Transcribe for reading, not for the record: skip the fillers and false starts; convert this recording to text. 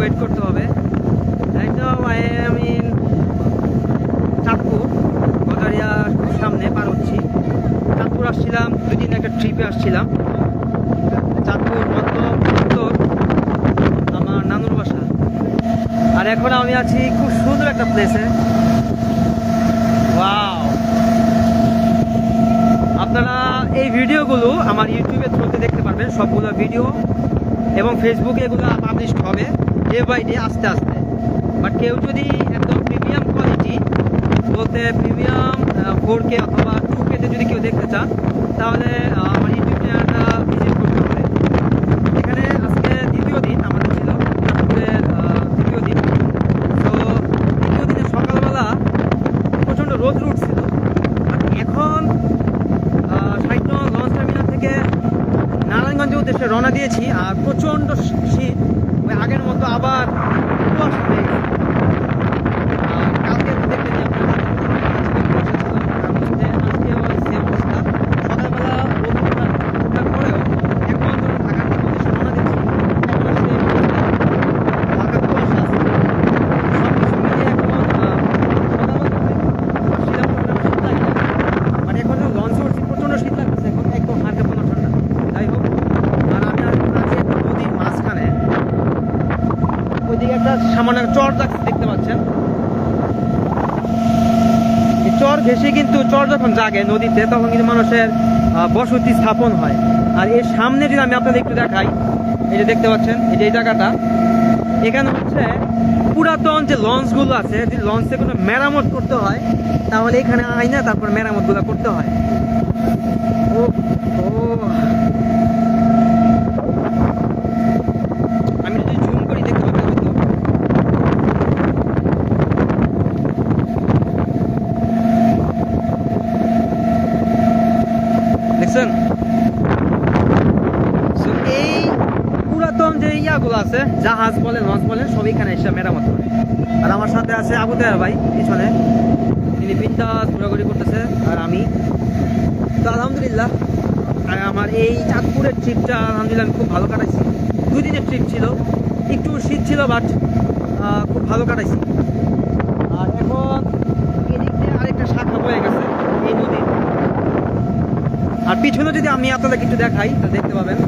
Wait করতে হবে। একদম আই এম ইন চাঁদপুর, গজারিয়ার সামনে পার হচ্ছি। চাঁদপুর আসছিলাম 2 দিন একটা ট্রিপে আসছিলাম। চাঁদপুর মধ্য উত্তর আমার নানুর বাসা। আর এখন আমি আছি খুব সুন্দর একটা প্লেসে। ওয়াও! আপনারা এই ভিডিওগুলো আমার ইউটিউবে থ্রুতে দেখতে পারবেন, সবগুলো ভিডিও, এবং ফেসবুকে এগুলো পাবলিশ হবে ডে বাই ডে, আস্তে আস্তে। বাট কেউ যদি একদম প্রিমিয়াম কোয়ালিটি বলতে প্রিমিয়াম 4K অথবা 2K-তে যদি কেউ দেখতে চান, তাহলে আমার ইউটিউব চ্যানেলটা ভিজিট করতে হবে। এখানে আজকে দ্বিতীয় দিন আমাদের ছিল, চাঁদপুরের দ্বিতীয় দিন। তো দ্বিতীয় দিনের সকালবেলা প্রচণ্ড রোদ উঠছিল। আর এখন 60 নং লঞ্চ টার্মিনাল থেকে নারায়ণগঞ্জের উদ্দেশ্যে রওনা দিয়েছি। আর প্রচণ্ড শীত, ওই আগের মতো আবার কুয়াশা হয়ে গেছে। কালকে দেখতে যে আপনারা আজকেও সেম অবস্থা। সকালবেলা রোদ ওঠার পরেও এখন যখন ঢাকার উদ্দেশ্যে রওনা দিচ্ছি, এখন সেম অবস্থা, হালকা কুয়াশা আছে। সবকিছু মিলিয়ে এখন সকালবেলা ভাবছিলাম শীত লাগে না, মানে এখন যখন লঞ্চে উঠছি প্রচণ্ড শীত লাগতেছে, এখন একদম হালকা কোনো ঠান্ডা। যাই হোক, আর আমি আছি একটা নদীর মাঝখানে। ওইদিকে একটা সামান্য চর দেখতে পাচ্ছেন। এই চর ঘেঁষে কিন্তু, চর যখন জাগে নদীতে, তখন কিন্তু মানুষের বসতি স্থাপন হয়। আর এর সামনে যদি আমি আপনাদের একটু দেখাই, এই যে দেখতে পাচ্ছেন, এই যে এই জায়গাটা, এখানে হচ্ছে পুরাতন যে লঞ্চগুলো আছে, যদি লঞ্চে কোনো মেরামত করতে হয়, তাহলে এখানে আইনা তারপর মেরামতগুলো করতে হয়। ও ও আমি যদি জুম করি দেখতে পাবেন হয়তো। দেখছেন? এই পুরাতন যে ইয়াগুলো আছে, জাহাজ বলেন, লঞ্চ বলেন, সব এখানে এসে মেরামত করে। আর আমার সাথে আছে আবু তাহের ভাই পিছনে, তিনি বিন্দাস ঘোরাঘুরি করতেছে, আর আমি তো আলহামদুলিল্লাহ। আর আমার এই চাঁদপুরের ট্রিপটা আলহামদুলিল্লাহ আমি খুব ভালো কাটাইছি। 2 দিনের ট্রিপ ছিল, একটু শীত ছিল, বাট খুব ভালো কাটাইছি। আর এখন এদিক দিয়ে আরেকটা শাখা বয়ে গেছে এই নদীর। আর পিছনে যদি আমি আপনাদেরকে একটু দেখাই, তা দেখতে পাবেন